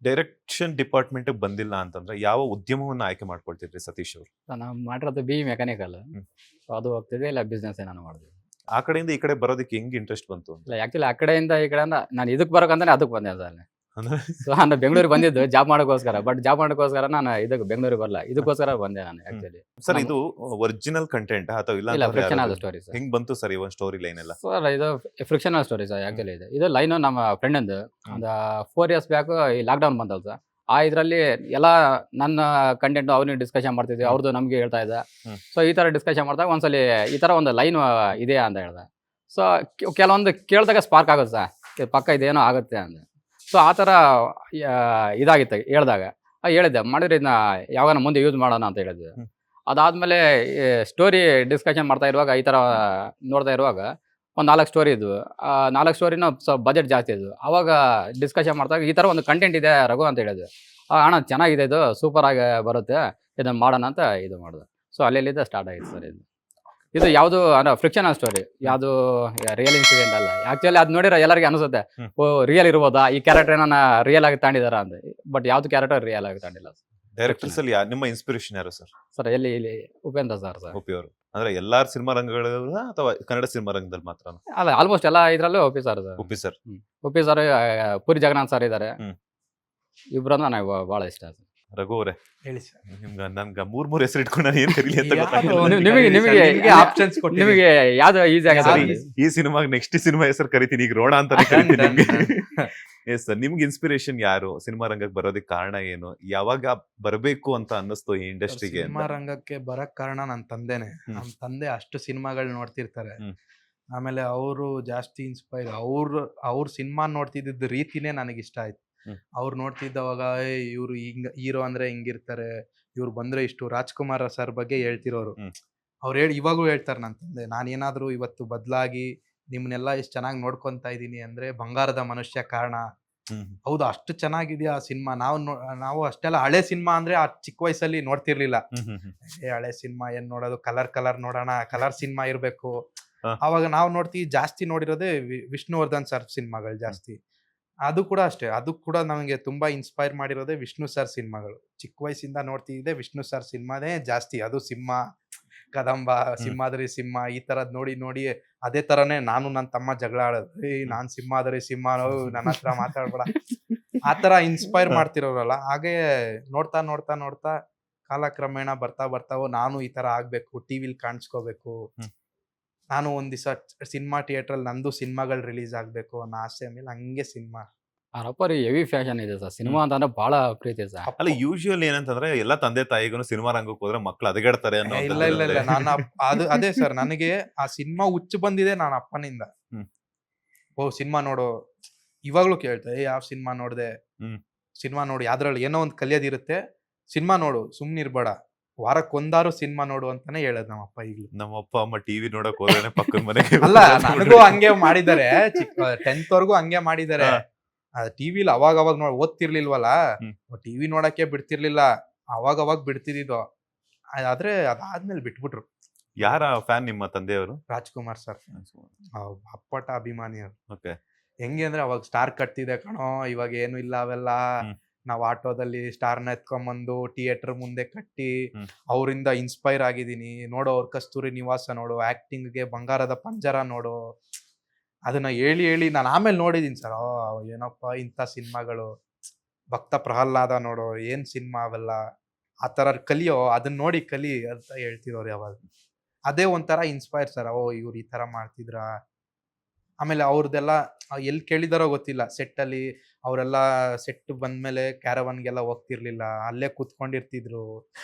Direction department ಬಂದಿಲ್ಲ ಅಂತಂದ್ರೆ ಯಾವ ಉದ್ಯಮವನ್ನ ಆಯ್ಕೆ ಮಾಡ್ಕೊಳ್ತಿದ್ರಿ ಸತೀಶ್ ಅವರು? ನಾವು ಮಾಡಿರೋದು BE ಮೆಕ್ಯಾನಿಕಲ್. ಹ್ಮ್. ಸೊ ಅದು ಹೋಗ್ತಿದ್ವಿ, ಇಲ್ಲ ಬಿಸ್ನೆಸ್ ಏನಾನು ಮಾಡಿದ್ವಿ. ಆ ಕಡೆಯಿಂದ ಈ ಕಡೆ ಬರೋದಕ್ಕೆ ಹೆಂಗ್ ಇಂಟ್ರೆಸ್ಟ್ ಬಂತು ಅಂತ? ಇಲ್ಲ ಆ್ಯಕ್ಚುಲಿ ಆ ಕಡೆಯಿಂದ ಈ ಕಡೆಯಿಂದ ನಾನು ಇದಕ್ಕೆ ಬರೋಕಂತಾನೆ ಅದಕ್ಕೆ ಬಂದೆ ಸರ್. ಅಂದ್ರೆ ಸೊ ನಾನು ಬೆಂಗಳೂರಿಗೆ ಬಂದಿದ್ದು ಜಾಬ್ ಮಾಡೋಕ್ಕೋಸ್ಕರ, ಬಟ್ ಜಾಬ್ ಮಾಡೋಕ್ಕೋಸ್ಕರ ನಾನು ಇದಕ್ಕೆ ಬೆಂಗಳೂರಿಗೆ ಬರಲ್ಲ, ಇದಕ್ಕೋಸ್ಕರ ಬಂದೆ ನಾನು ಆ್ಯಕ್ಚುಲಿ. ಸರ್ ಇದು ಒರಿಜಿನಲ್ ಕಂಟೆಂಟ್ ಅಥವಾ ಇಲ್ಲ ಇಲ್ಲ ಅಂತಂದ್ರೆ ಫ್ರಿಕ್ಷನಲ್ ಯಾವ್ದು? Story sir. ಹೆಂಗ್ ಬಂತು ಸರ್ ಈ ಒಂದು ಸ್ಟೋರಿ ಲೈನ್ ಎಲ್ಲ? ಸರ್ ಇದು ಫ್ರಿಕ್ಷನಲ್ ಸ್ಟೋರಿ ಸರ್ ಆ್ಯಕ್ಚುಲಿ. ಇದು ಲೈನು ನಮ್ಮ ಫ್ರೆಂಡಂದು ಒಂದು 4 years ಬ್ಯಾಕ್ ಈ ಲಾಕ್ಡೌನ್ ಬಂತಲ್ಲ ಸರ್, ಆ ಇದರಲ್ಲಿ ಎಲ್ಲ ನನ್ನ ಕಂಟೆಂಟ್ ಅವ್ನಿಗೆ ಡಿಸ್ಕಷನ್ ಮಾಡ್ತಿದ್ವಿ, ಅವ್ರದ್ದು ನಮಗೆ ಹೇಳ್ತಾ ಇದ್ದ. ಸೊ ಈ ಥರ ಡಿಸ್ಕಷನ್ ಮಾಡಿದಾಗ ಒಂದ್ಸಲಿ ಈ ಥರ ಒಂದು ಲೈನ್ ಇದೆಯಾ ಅಂತ ಹೇಳ್ದೆ. ಸೊ ಕೆಲವೊಂದು ಕೇಳಿದಾಗ ಸ್ಪಾರ್ಕ್ ಆಗುತ್ತೆ ಸರ್, ಇದು ಪಕ್ಕ ಇದೇನೋ ಆಗುತ್ತೆ ಅಂದೆ. ಸೊ ಆ ಥರ ಇದಾಗಿತ್ತು ಹೇಳಿದಾಗ ಹೇಳಿದ್ದೆ, ಮಾಡಿದ್ರೆ ಇದನ್ನ ಯಾವಾಗ ಮುಂದೆ ಯೂಸ್ ಮಾಡೋಣ ಅಂತ ಹೇಳಿದ್ವಿ. ಅದಾದಮೇಲೆ ಸ್ಟೋರಿ ಡಿಸ್ಕಷನ್ ಮಾಡ್ತಾ ಇರುವಾಗ ಈ ಥರ ನೋಡ್ತಾ ಇರುವಾಗ ಒಂದು 4 ಸ್ಟೋರಿ ಇದ್ವು. 4 ಸ್ಟೋರಿನೂ ಸ್ವಲ್ಪ ಬಜೆಟ್ ಜಾಸ್ತಿ ಇದ್ವು. ಆವಾಗ ಡಿಸ್ಕಷನ್ ಮಾಡಿದಾಗ ಈ ಥರ ಒಂದು ಕಂಟೆಂಟ್ ಇದೆ ರಘು ಅಂತ ಹೇಳಿದ್ವಿ. ಅಣ್ಣ ಚೆನ್ನಾಗಿದೆ, ಇದು ಸೂಪರಾಗಿ ಬರುತ್ತೆ, ಇದನ್ನು ಮಾಡೋಣ ಅಂತ ಇದು ಮಾಡಿದೆ. ಸೊ ಅಲ್ಲಿಂದ ಸ್ಟಾರ್ಟ್ ಆಗಿತ್ತು ಸರ್ ಇದು. ಇದು ಯಾವುದು ಅಂದರೆ ಫ್ರಿಕ್ಷನಲ್ ಸ್ಟೋರಿ, ಯಾವುದು ರಿಯಲ್ ಇನ್ಸಿಡೆಂಟ್ ಅಲ್ಲ. ಆ್ಯಕ್ಚುಲಿ ಅದು ನೋಡಿರೋ ಎಲ್ಲರಿಗೆ ಅನಿಸುತ್ತೆ, ಓ ರಿಯಲ್ ಇರ್ಬೋದಾ, ಈ ಕ್ಯಾರೆಕ್ಟರ್ ಏನಾನ ರಿಯಲ್ ಆಗಿ ತಗೊಂಡಿದ್ದಾರಾ ಅಂತ. ಬಟ್ ಯಾವುದು ಕ್ಯಾರೆಕ್ಟರ್ ರಿಯಲ್ ಆಗಿ ತಗೊಂಡಿಲ್ಲ ಡೈರೆಕ್ಟರ್ಸ್ ಅಲ್ಲಿ ನಿಮ್ಮ ಇನ್ಸ್ಪಿರೇಷನ್ ಯಾರು ಸರ್? ಸರ್. ಇಲ್ಲಿ ಉಪೇಂದ್ರ ಸರ್. ಒಪಿ ಅವರು ಅಂದ್ರೆ ಎಲ್ಲಾರ ಸಿನಿಮಾ ರಂಗಗಳ ಅಥವಾ ಕನ್ನಡ ಸಿನಿಮಾ ರಂಗದಲ್ಲಿ ಮಾತ್ರ? ಅಲ್ಲ, ಆಲ್ಮೋಸ್ಟ್ ಎಲ್ಲ ಇದರಲ್ಲೂ OP sir. OP sir. OP sir, Puri Jagannath sir ಇದ್ದಾರೆ. ಹ್ಮ್. ಇಬ್ಬರನ್ನ ನನಗೆ ಭಾಳ ಇಷ್ಟ ಸರ್. ರಘು ಅವರೇ ಹೇಳಿ ಸರ್. ನನ್ಗೆ ಮೂರ್ ಹೆಸರು ಇಟ್ಕೊಂಡು ನಾನು ಏನ್ ಕರೀಲಿ ಅಂತ ಗೊತ್ತಾಗಿಲ್ಲ. ಯಾವ್ದು ನಿಮಗೆ ನಿಮಗೆ ಆಪ್ಷನ್ಸ್ ಕೊಟ್ಟಿದ್ದೀನಿ. ನಿಮಗೆ ಯಾವ್ದು ಈಸಿ ಆಗುತ್ತೆ ಸರಿ, ಈ ಸಿನಿಮಾಗೆ ನೆಕ್ಸ್ಟ್ ಸಿನಿಮಾ ಹೆಸರು ಕರಿತೀನಿ, ಈಗ ರೋಣ ಅಂತಾನೆ ಕರಿತೀನಿ ನಿಮ್ಗೆ. ಎಸ್ ಸರ್, ನಿಮ್ಗೆ ಇನ್ಸ್ಪಿರೇಷನ್ ಯಾರು? ಸಿನಿಮಾ ರಂಗಕ್ಕೆ ಬರೋದಕ್ಕೆ ಕಾರಣ ಏನು? ಯಾವಾಗ ಬರಬೇಕು ಅಂತ ಅನ್ನಿಸ್ತು ಈ ಇಂಡಸ್ಟ್ರಿಗೆ? ಸಿನಿಮಾ ರಂಗಕ್ಕೆ ಬರಕ್ ಕಾರಣ ನನ್ನ ತಂದೆನೆ. ನಮ್ಮ ತಂದೆ ಅಷ್ಟು ಸಿನಿಮಾಗಳು ನೋಡ್ತಿರ್ತಾರೆ. ಆಮೇಲೆ ಅವರು ಜಾಸ್ತಿ ಇನ್ಸ್ಪೈರ್, ಅವ್ರ ಸಿನಿಮಾ ನೋಡ್ತಿದ್ದ ರೀತಿನೇ ನನಗೆ ಇಷ್ಟ ಆಯ್ತು. ಅವ್ರು ನೋಡ್ತಿದ್ದವಾಗ ಇವ್ರು ಹಿಂಗ ಹೀರೋ ಅಂದ್ರೆ ಹಿಂಗಿರ್ತಾರೆ, ಇವ್ರು ಬಂದ್ರೆ ಇಷ್ಟು. ರಾಜ್ಕುಮಾರ್ ಸರ್ ಬಗ್ಗೆ ಹೇಳ್ತಿರೋರು, ಅವ್ರು ಇವಾಗೂ ಹೇಳ್ತಾರೆ ನನ್ನ ತಂದೆ, ನಾನೇನಾದ್ರೂ ಇವತ್ತು ಬದಲಾಗಿ ನಿಮ್ಮನ್ನೆಲ್ಲ ಎಷ್ಟು ಚೆನ್ನಾಗಿ ನೋಡ್ಕೊಂತ ಇದ್ದೀನಿ ಅಂದ್ರೆ ಬಂಗಾರದ ಮನುಷ್ಯ ಕಾರಣ. ಹೌದು, ಅಷ್ಟು ಚೆನ್ನಾಗಿದೆಯಾ ಆ ಸಿನಿಮಾ. ನಾವು ಅಷ್ಟೆಲ್ಲ ಹಳೆ ಸಿನಿಮಾ ಅಂದ್ರೆ ಆ ಚಿಕ್ಕ ವಯಸ್ಸಲ್ಲಿ ನೋಡ್ತಿರ್ಲಿಲ್ಲ. ಹಳೆ ಸಿನಿಮಾ ಏನ್ ನೋಡೋದು, ಕಲರ್ ನೋಡೋಣ, ಕಲರ್ ಸಿನಿಮಾ ಇರ್ಬೇಕು. ಅವಾಗ ನಾವು ನೋಡ್ತೀವಿ, ಜಾಸ್ತಿ ನೋಡಿರೋದೇ ವಿಷ್ಣುವರ್ಧನ್ ಸರ್ ಸಿನಿಮಾಗಳು ಜಾಸ್ತಿ. ಅದು ಕೂಡ ಅಷ್ಟೇ, ಅದು ಕೂಡ ನಮಗೆ ತುಂಬಾ ಇನ್ಸ್ಪೈರ್ ಮಾಡಿರೋದೇ ವಿಷ್ಣು ಸರ್ ಸಿನಿಮಾಗಳು. ಚಿಕ್ಕ ವಯಸ್ಸಿಂದ ನೋಡ್ತಿದ್ದೆ ವಿಷ್ಣು ಸರ್ ಸಿನಿಮಾನೇ ಜಾಸ್ತಿ. ಅದು ಸಿಂಹ, ಕದಂಬ, ಸಿಂಹಾದ್ರಿ ಸಿಂಹ, ಈ ತರದ್ ನೋಡಿ ನೋಡಿ ಅದೇ ತರನೇ ನಾನು ನನ್ನ ತಮ್ಮ ಜಗಳ ಆಡೋದು, ನಾನ್ ಸಿಂಹಾದ್ರಿ ಸಿಂಹ, ನನ್ನ ಹತ್ರ ಮಾತಾಡ್ಬೇಡ, ಆ ತರ ಇನ್ಸ್ಪೈರ್ ಮಾಡ್ತಿರೋರಲ್ಲ. ಹಾಗೆ ನೋಡ್ತಾ ನೋಡ್ತಾ ನೋಡ್ತಾ ಕಾಲಕ್ರಮೇಣ ಬರ್ತಾವೋ ನಾನು ಈ ತರ ಆಗ್ಬೇಕು, ಟಿವಿಲಿ ಕಾಣಿಸ್ಕೋಬೇಕು, ನಾನು ಒಂದ್ ದಿವಸ ಸಿನಿಮಾ ಥಿಯೇಟ್ರಲ್ಲಿ ನಂದು ಸಿನಿಮಾಗಳು ರಿಲೀಸ್ ಆಗ್ಬೇಕು ಅನ್ನೋ ಆಸೆ ಮೇಲೆ ಹಂಗೆ ಸಿನಿಮಾ. ಅವರಪ್ಪ ಹೆವಿ ಫ್ಯಾಷನ್ ಇದೆ ಸರ್, ಸಿನಿಮಾ ಅಂತಂದ್ರೆ ಬಹಳ ಪ್ರೀತಿ ಸರ್. ಅಲ್ಲ, ಯೂಶುವಲ್ ಏನಂತಂದ್ರೆ ಎಲ್ಲ ತಂದೆ ತಾಯಿಗೂ ಸಿನಿಮಾ ರಂಗಕ್ಕೆ ಹೋದ್ರೆ ಮಕ್ಳು ಅದಗೆಡ್ತಾರೆ ಅನ್ನೋ. ಇಲ್ಲ ನಾನು ಅದೇ ಸರ್, ನನಗೆ ಆ ಸಿನಿಮಾ ಹುಚ್ಚು ಬಂದಿದೆ ನನ್ನ ಅಪ್ಪನಿಂದ. ಓ ಸಿನಿಮಾ ನೋಡು, ಇವಾಗ್ಲೂ ಕೇಳ್ತಾರೆ, ಯಾವ ಸಿನಿಮಾ ನೋಡ್ದೆ, ಸಿನಿಮಾ ನೋಡಿ, ಯಾವ್ದ್ರಲ್ಲಿ ಏನೋ ಒಂದು ಕಲಿಯೋದಿರುತ್ತೆ, ಸಿನಿಮಾ ನೋಡು, ಸುಮ್ನಿರ್ಬೇಡ, ವಾರಕ್ಕೊಂದಾರು ಸಿನಿಮಾ ನೋಡು ಅಂತಾನೆ ಹೇಳೋದು ನಮ್ಮಪ್ಪ. ಈಗಲೂ ನಮ್ಮ ಅಪ್ಪ ಅಮ್ಮ ಟಿವಿ ನೋಡಕ್ ಹೋದ್ರೆ ಪಕ್ಕದ ಮನೆಗೆ ಅಲ್ಲ, ನನಗೂ ಹಂಗೆ ಮಾಡಿದ್ದಾರೆ, 10th ವರ್ಗೂ ಹಂಗೆ ಮಾಡಿದ್ದಾರೆ. ಟಿವಿಲಿ ಅವಾಗ ಓದ್ತಿರ್ಲಿಲ್ವಲ್ಲ, ಟಿವಿ ನೋಡಕ್ಕೆ ಬಿಡ್ತಿರ್ಲಿಲ್ಲ, ಅವಾಗ ಬಿಡ್ತಿದ್ದು. ಆದ್ರೆ ಅದಾದ್ಮೇಲೆ ಬಿಟ್ಬಿಟ್ರು. ಯಾರ ಫ್ಯಾನ್ ನಿಮ್ಮ ತಂದೆಯವರು? ರಾಜ್ಕುಮಾರ್ ಸರ್ ಅಪ್ಪಟ ಅಭಿಮಾನಿ ಅವ್ರು. ಓಕೆ. ಹೆಂಗೆ ಅಂದ್ರೆ ಅವಾಗ ಸ್ಟಾರ್ ಕಟ್ತಿದೆ ಕಣೋ, ಇವಾಗ ಏನು ಇಲ್ಲ ಅವೆಲ್ಲ. ನಾವ್ ಆಟೋದಲ್ಲಿ ಸ್ಟಾರ್ನ ಎತ್ಕೊಂಬಂದು ಥಿಯೇಟರ್ ಮುಂದೆ ಕಟ್ಟಿ ಅವರಿಂದ ಇನ್ಸ್ಪೈರ್ ಆಗಿದ್ದೀನಿ. ನೋಡು, ಅವ್ರ ಕಸ್ತೂರಿ ನಿವಾಸ ನೋಡು, ಆಕ್ಟಿಂಗ್ಗೆ ಬಂಗಾರದ ಪಂಜರ ನೋಡು, ಅದನ್ನ ಹೇಳಿ ನಾನು ಆಮೇಲೆ ನೋಡಿದೀನಿ ಸರ್. ಏನಪ್ಪ ಇಂಥ ಸಿನಿಮಾಗಳು, ಭಕ್ತ ಪ್ರಹ್ಲಾದ ನೋಡು, ಏನ್ ಸಿನಿಮಾ ಅವೆಲ್ಲ, ಆ ತರ ಕಲಿಯೋ, ಅದನ್ನ ನೋಡಿ ಕಲಿ ಅಂತ ಹೇಳ್ತಿರೋರು ಯಾವಾಗ. ಅದೇ ಒಂಥರ ಇನ್ಸ್ಪೈರ್ ಸರ್. ಇವ್ರು ಈ ತರ ಮಾಡ್ತಿದ್ರ. ಆಮೇಲೆ ಅವ್ರದ್ದೆಲ್ಲ ಎಲ್ಲಿ ಕೇಳಿದಾರೋ ಗೊತ್ತಿಲ್ಲ, ಸೆಟ್ ಅಲ್ಲಿ ಅವರೆಲ್ಲ ಸೆಟ್ ಬಂದ್ಮೇಲೆ ಕ್ಯಾರವನ್ಗೆಲ್ಲ ಹೋಗ್ತಿರ್ಲಿಲ್ಲ, ಅಲ್ಲೇ ಕೂತ್ಕೊಂಡಿರ್ತಿದ್ರು.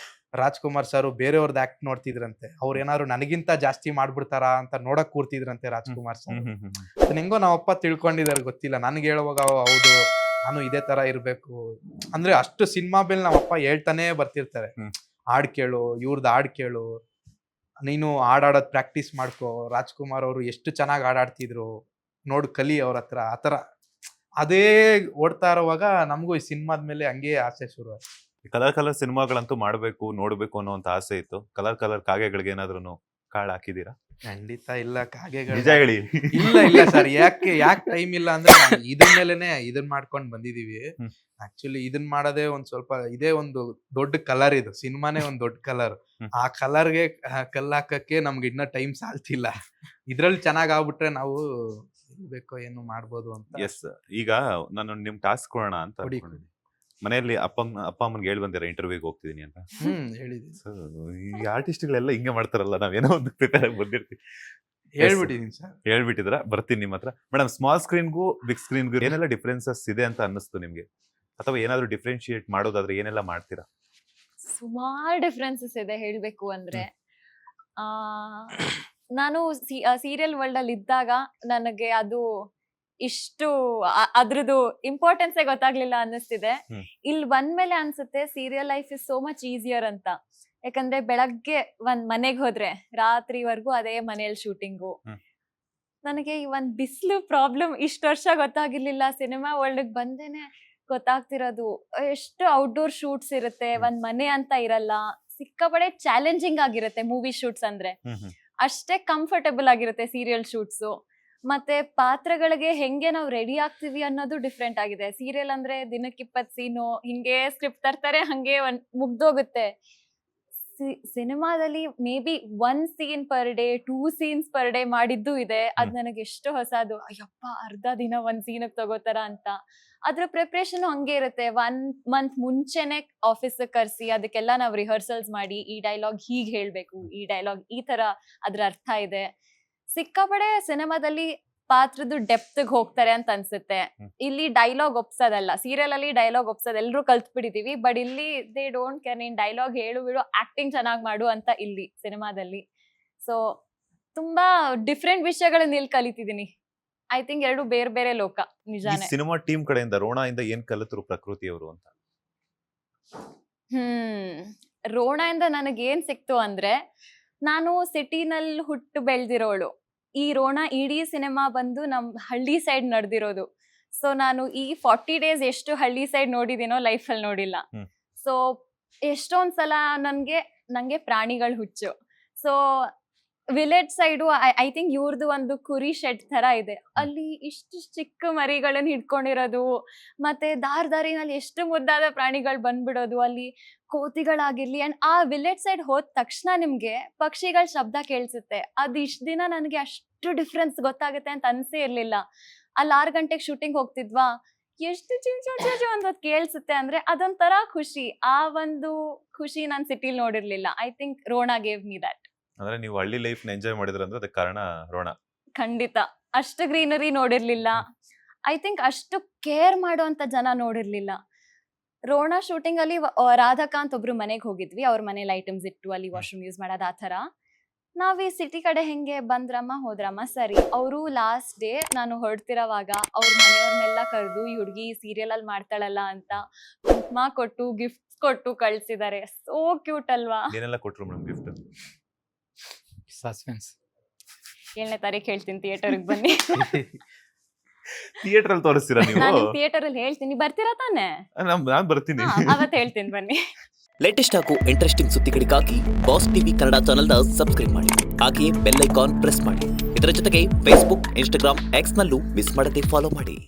ರಾಜ್ಕುಮಾರ್ ಸರ್ ಬೇರೆಯವ್ರದ್ದು ಆಕ್ಟ್ ನೋಡ್ತಿದ್ರಂತೆ, ಅವ್ರು ಏನಾದ್ರು ನನಗಿಂತ ಜಾಸ್ತಿ ಮಾಡ್ಬಿಡ್ತಾರ ಅಂತ ನೋಡಕ್ ಕೂರ್ತಿದ್ರಂತೆ ರಾಜ್ಕುಮಾರ್ ಸರ್. ಅದನ್ನ ಹೆಂಗೋ ನಾವಪ್ಪ ತಿಳ್ಕೊಂಡಿದಾರೆ ಗೊತ್ತಿಲ್ಲ, ನನ್ಗೆ ಹೇಳುವಾಗ ಹೌದು ನಾನು ಇದೇ ತರ ಇರ್ಬೇಕು ಅಂದ್ರೆ. ಅಷ್ಟು ಸಿನಿಮಾ ಮೇಲೆ ನಾವಪ್ಪ ಹೇಳ್ತಾನೆ ಬರ್ತಿರ್ತಾರೆ, ಹಾಡ್ ಕೇಳು, ಇವ್ರದ್ದು ಹಾಡ್ ಕೇಳು, ನೀನು ಹಾಡಾಡೋದ್ ಪ್ರಾಕ್ಟೀಸ್ ಮಾಡ್ಕೋ, ರಾಜ್ಕುಮಾರ್ ಅವರು ಎಷ್ಟು ಚೆನ್ನಾಗಿ ಹಾಡಾಡ್ತಿದ್ರು ನೋಡು, ಕಲಿ ಅವ್ರ ಹತ್ರ. ಆತರ ಅದೇ ಓಡ್ತಾ ಇರೋವಾಗ ನಮಗೂ ಈ ಸಿನಿಮಾದ ಮೇಲೆ ಹಂಗೆ ಆಸೆ ಶುರು ಆಯ್ತು. ಕಲರ್ ಸಿನಿಮಾಗಳಂತೂ ಮಾಡ್ಬೇಕು, ನೋಡ್ಬೇಕು ಅನ್ನೋ ಆಸೆ ಇತ್ತು. ಕಲರ್ ಕಾಗೆಗಳಿಗೆ ಏನಾದ್ರು ಕಾಳು ಹಾಕಿದೀರಾ? ಖಂಡಿತ ಇಲ್ಲ, ಕಾಗೆಗಳು ನಿಜ ಹೇಳಿ. ಇಲ್ಲ ಸರ್. ಯಾಕೆ ಟೈಮ್ ಇಲ್ಲ ಅಂದ್ರೆ ನಾವು ಇದ್ರ ಮೇಲೆನೆ ಇದನ್ ಮಾಡ್ಕೊಂಡ್ ಬಂದಿದೀವಿ. ಆಕ್ಚುಲಿ ಇದನ್ ಮಾಡೋದೇ ಒಂದ್ ಸ್ವಲ್ಪ, ಇದೇ ಒಂದು ದೊಡ್ಡ ಕಲರ್, ಇದು ಸಿನಿಮಾನೇ ಒಂದ್ ದೊಡ್ಡ ಕಲರ್. ಆ ಕಲರ್ಗೆ ಕಲ್ಲು ಹಾಕಕ್ಕೆ ನಮ್ಗೆ ಇನ್ನ ಟೈಮ್ ಸಾಲ್ತಿಲ್ಲ. ಇದ್ರಲ್ಲಿ ಚೆನ್ನಾಗ್ ಆಗ್ಬಿಟ್ರೆ ನಾವು ಬೇಕೋ ಏನು ಮಾಡ್ಬೋದು ಅಂತ. ಎಸ್, ಈಗ ನಾನು ನಿಮ್ ಟಾಸ್ಕ್ ಕೊಡೋಣ ಅಂತ ಕೊಡಿ. ಅನ್ಕೊಂಡಿದ್ದೀನಿ. ಮನೆಯಲ್ಲಿ ಅಪ್ಪ ಅಮ್ಮನ್ಗೆ ಹೇಳ್ ಬಂದಿರ ಇಂಟರ್ವ್ಯೂಗೆ ಹೋಗ್ತಿದೀನಿ ಅಂತ. ಹೇಳಿದೀನಿ, ಸೊ ಈ ಆರ್ಟಿಸ್ಟ್ಗಳೆಲ್ಲ ಹಿಂಗೆ ಮಾಡ್ತಾರಲ್ಲ, ನಾವೇನೋ ಒಂದು ಪ್ರಿಪೇರ್ ಆಗಿ ಬಂದಿರ್ತೀವಿ. ಹೇಳ್ಬಿಟ್ಟಿದೀನಿ ಸರ್. ಹೇಳ್ಬಿಟ್ಟಿದ್ರ, ಬರ್ತೀನಿ ನಿಮ್ಮ ಹತ್ರ. ಮೇಡಮ್, ಸ್ಮಾಲ್ ಸ್ಕ್ರೀನ್ಗೂ ಬಿಗ್ ಸ್ಕ್ರೀನ್ಗೂ ಏನೆಲ್ಲ ಡಿಫ್ರೆನ್ಸಸ್ ಇದೆ ಅಂತ ಅನ್ನಿಸ್ತು ನಿಮ್ಗೆ? ಅಥವಾ ಏನಾದ್ರು ಡಿಫ್ರೆನ್ಶಿಯೇಟ್ ಮಾಡೋದಾದ್ರೆ ಏನೆಲ್ಲ ಮಾಡ್ತೀರಾ? ಸುಮಾರು ಡಿಫ್ರೆನ್ಸಸ್ ಇದೆ ಹೇಳ್ಬೇಕು ಅಂದ್ರೆ. ನಾನು ಸೀರಿಯಲ್ ವರ್ಲ್ಡ್ ಅಲ್ಲಿ ಇದ್ದಾಗ ನನಗೆ ಅದು ಇಷ್ಟು ಅದ್ರದ್ದು ಇಂಪಾರ್ಟೆನ್ಸೇ ಗೊತ್ತಾಗ್ಲಿಲ್ಲ ಅನ್ನಿಸ್ತಿದೆ. ಇಲ್ಲಿ ಬಂದ್ಮೇಲೆ ಅನ್ಸುತ್ತೆ serial life is so much easier ಅಂತ. ಯಾಕಂದ್ರೆ ಬೆಳಗ್ಗೆ ಒಂದ್ ಮನೆಗ್ ಹೋದ್ರೆ ರಾತ್ರಿವರೆಗೂ ಅದೇ ಮನೇಲಿ ಶೂಟಿಂಗು. ನನಗೆ ಈ ಒಂದ್ ಬಿಸಿಲು ಪ್ರಾಬ್ಲಮ್ ಇಷ್ಟು ವರ್ಷ ಗೊತ್ತಾಗಿರ್ಲಿಲ್ಲ. Cinema world ಬಂದೇನೆ ಗೊತ್ತಾಗ್ತಿರೋದು. ಎಷ್ಟು ಔಟ್ಡೋರ್ ಶೂಟ್ಸ್ ಇರುತ್ತೆ, ಒಂದ್ ಮನೆ ಅಂತ ಇರಲ್ಲ. ಸಿಕ್ಕಾಪಡೆ ಚಾಲೆಂಜಿಂಗ್ ಆಗಿರುತ್ತೆ ಮೂವಿ ಶೂಟ್ಸ್ ಅಂದ್ರೆ. ಅಷ್ಟೇ ಕಂಫರ್ಟಬಲ್ ಆಗಿರುತ್ತೆ ಸೀರಿಯಲ್ ಶೂಟ್ಸ್. ಮತ್ತೆ ಪಾತ್ರಗಳಿಗೆ ಹೆಂಗೆ ನಾವು ರೆಡಿ ಆಗ್ತೀವಿ ಅನ್ನೋದು ಡಿಫ್ರೆಂಟ್ ಆಗಿದೆ. ಸೀರಿಯಲ್ ಅಂದ್ರೆ ದಿನಕ್ಕೆ 20 ಸೀನು ಹಿಂಗೆ ಸ್ಕ್ರಿಪ್ಟ್ ತರ್ತಾರೆ, ಹಂಗೆ ಮುಗ್ದೋಗುತ್ತೆ. ಸಿನಿಮಾದಲ್ಲಿ maybe 1 scene per day, 2 scenes per day ಮಾಡಿದ್ದು ಇದೆ. ಅದ್ ನನಗೆ ಎಷ್ಟು ಹೊಸದು. ಅಯ್ಯಪ್ಪ, ಅರ್ಧ ದಿನ 1 ಸೀನ್ಗೆ ತಗೋತಾರ ಅಂತ. ಅದ್ರ ಪ್ರಿಪ್ರೇಷನ್ ಹಂಗೆ ಇರುತ್ತೆ. 1 ಮಂತ್ ಮುಂಚೆನೆ ಆಫೀಸ್ ಕರ್ಸಿ ಅದಕ್ಕೆಲ್ಲ ನಾವು ರಿಹರ್ಸಲ್ಸ್ ಮಾಡಿ, ಈ ಡೈಲಾಗ್ ಹೀಗ್ ಹೇಳ್ಬೇಕು, ಈ ಡೈಲಾಗ್ ಈ ತರ ಅದ್ರ ಅರ್ಥ ಇದೆ. ಸಿಕ್ಕಾಪಡೆ ಸಿನಿಮಾದಲ್ಲಿ ಪಾತ್ರದ ಡೆಪ್ತ್ ಹೋಗ್ತಾರೆ ಅಂತ ಅನ್ಸುತ್ತೆ. ಇಲ್ಲಿ ಡೈಲಾಗ್ ಒಪ್ಸೋದಲ್ಲ. ಸೀರಿಯಲ್ ಅಲ್ಲಿ ಡೈಲಾಗ್ ಒಪ್ಸೋದ್ ಎಲ್ರು ಕಲ್ತ್ ಬಿಟ್ಟಿದೀವಿ. ಬಟ್ ಇಲ್ಲಿ ದೇ ಡೋಂಟ್ ಕೇರ್, ನೀನ್ ಡೈಲಾಗ್ ಹೇಳು ಬಿಡು, ಆಕ್ಟಿಂಗ್ ಚೆನ್ನಾಗ್ ಮಾಡು ಅಂತ ಇಲ್ಲಿ ಸಿನಿಮಾದಲ್ಲಿ. ಸೊ ತುಂಬಾ ಡಿಫ್ರೆಂಟ್ ವಿಷಯಗಳನ್ನ ಇಲ್ಲಿ ಕಲಿತಿದೀನಿ. ಐ ಥಿಂಕ್ ಎರಡು ಬೇರೆ ಬೇರೆ ಲೋಕ. ನಿಜಾನೇ. ಸಿನಿಮಾ ಟೀಮ್ ಕಡೆಯಿಂದ ರೋಣಾಯಿಂದ ಏನ್ ಕಲಿತರು ಪ್ರಕೃತಿ ಅವರು ಅಂತ? ರೋಣಾಯಿಂದ ನನಗೆ ಏನ್ ಸಿಕ್ತು ಅಂದ್ರೆ, ನಾನು ಸಿಟಿನಲ್ಲಿ ಹುಟ್ಟು ಬೆಳ್ದಿರೋಳು. ಈ ರೋಣ ಇಡೀ ಸಿನಿಮಾ ಬಂದು ನಮ್ ಹಳ್ಳಿ ಸೈಡ್ ನಡೆದಿರೋದು. ಸೊ ನಾನು ಈ 40 ಡೇಸ್ ಎಷ್ಟು ಹಳ್ಳಿ ಸೈಡ್ ನೋಡಿದೀನೋ ಲೈಫ್ ಅಲ್ಲಿ ನೋಡಿಲ್ಲ. ಸೊ ಎಷ್ಟೊಂದ್ಸಲ ನಂಗೆ ಪ್ರಾಣಿಗಳು ಹುಚ್ಚು. So village side I think ಇವ್ರದ್ದು ಒಂದು ಕುರಿ ಶೆಡ್ ತರ ಇದೆ. ಅಲ್ಲಿ ಇಷ್ಟು ಚಿಕ್ಕ ಮರಿಗಳನ್ನ ಹಿಡ್ಕೊಂಡಿರೋದು, ಮತ್ತೆ ದಾರಿನಲ್ಲಿ ಎಷ್ಟು ಮುದ್ದಾದ ಪ್ರಾಣಿಗಳು ಬಂದ್ಬಿಡೋದು. ಅಲ್ಲಿ ಕೋತಿಗಳಾಗಿರ್ಲಿ. ಅಂಡ್ ಆ ವಿಲೇಜ್ ಸೈಡ್ ಹೋದ ತಕ್ಷಣ ನಿಮ್ಗೆ ಪಕ್ಷಿಗಳ ಶಬ್ದ ಕೇಳಿಸುತ್ತೆ. ಅದ್ ಇಷ್ಟ ದಿನ ನನಗೆ ಅಷ್ಟು ಡಿಫ್ರೆನ್ಸ್ ಗೊತ್ತಾಗುತ್ತೆ ಅಂತ ಅನ್ಸೇ ಇರ್ಲಿಲ್ಲ. ಅಲ್ಲಿ 6 ಗಂಟೆಗೆ ಶೂಟಿಂಗ್ ಹೋಗ್ತಿದ್ವಾ, ಎಷ್ಟು ಚಿಂಚು ಅಂತ ಕೇಳಿಸುತ್ತೆ. ಅಂದ್ರೆ ಅದೊಂಥರ ಖುಷಿ. ಆ ಒಂದು ಖುಷಿ ನಾನ್ ಸಿಟಿಲಿ ನೋಡಿರ್ಲಿಲ್ಲ. I think Rona gave me that. ಅಂದ್ರೆ ನೀವು ಹಳ್ಳಿ ಲೈಫ್ ಎಂಜಾಯ್ ಮಾಡಿದ್ರ ಅಂದ್ರೆ ಅದಕ್ಕೆ ಕಾರಣ ರೋಣ. ಖಂಡಿತ. ಅಷ್ಟು ಗ್ರೀನರಿ ನೋಡಿರ್ಲಿಲ್ಲ. ಐ ಥಿಂಕ್ ಅಷ್ಟು ಕೇರ್ ಮಾಡುವಂತ ಜನ ನೋಡಿರ್ಲಿಲ್ಲ. ರೋಣ ಶೂಟಿಂಗ್ ಅಲ್ಲಿ ರಾಧಾಕಾಂತ್ ಒಬ್ರು ಮನೆಗೆ ಹೋಗಿದ್ವಿ. ಅವ್ರ ಮನೇಲಿ ಐಟಮ್ಸ್ ಇಟ್ಟು ಅಲ್ಲಿ ವಾಶ್ರೂಮ್ ಯೂಸ್ ಮಾಡೋದು ಆ ತರ. ನಾವ್ ಈ ಸಿಟಿ ಕಡೆ ಹೆಂಗೆ ಬಂದ್ರಮ್ಮ ಹೋದ್ರಮ್ಮ ಸರಿ. ಅವರು ಲಾಸ್ಟ್ ಡೇ ನಾನು ಹೊರಡ್ತಿರೋವಾಗ ಅವ್ರ ಮನೆಯವ್ರನ್ನೆಲ್ಲ ಕರೆದು ಈ ಹುಡುಗಿ ಸೀರಿಯಲ್ ಅಲ್ಲಿ ಮಾಡ್ತಾಳಲ್ಲ ಅಂತ ಕುಂಕುಮ ಕೊಟ್ಟು ಗಿಫ್ಟ್ ಕೊಟ್ಟು ಕಳ್ಸಿದ್ದಾರೆ. ಸೋ ಕ್ಯೂಟ್ ಅಲ್ವಾ? ಏನೆಲ್ಲ ಕೊಟ್ರು ಮೇಡಮ್ ಗಿಫ್ಟ್? ಸಸ್ಪೆನ್ಸ್. 7ನೇ ತಾರೀಕು ಹೇಳ್ತೀನಿ, ಥಿಯೇಟರ್ಗೆ ಬನ್ನಿ. ಥಿಯೇಟರ್ ಅಲ್ಲಿ ತೋರಿಸ್ತೀರಾ ನೀವು? ನಾನು ಥಿಯೇಟರ್ ಅಲ್ಲಿ ಹೇಳ್ತೀನಿ, ಬರ್ತೀರಾ ತಾನೆ? ನಾನ್ ಬರ್ತೀನಿ. ಅವತ್ತು ಹೇಳ್ತೀನಿ ಬನ್ನಿ. ಲೇಟೆಸ್ಟ್ ಹಾಗೂ ಇಂಟ್ರೆಸ್ಟಿಂಗ್ ಸುದ್ದಿಗಳಿಗಾಗಿ ಬಾಸ್ ಟಿವಿ ಕನ್ನಡ ಚಾನೆಲ್ನ ಸಬ್ಸ್ಕ್ರೈಬ್ ಮಾಡಿ. ಹಾಗೆಯೇ ಬೆಲ್ ಐಕಾನ್ ಪ್ರೆಸ್ ಮಾಡಿ. ಇದರ ಜೊತೆಗೆ ಫೇಸ್ಬುಕ್, ಇನ್ಸ್ಟಾಗ್ರಾಮ್, ಎಕ್ಸ್ ನಲ್ಲೂ ಮಿಸ್ ಮಾಡದೆ ಫಾಲೋ ಮಾಡಿ.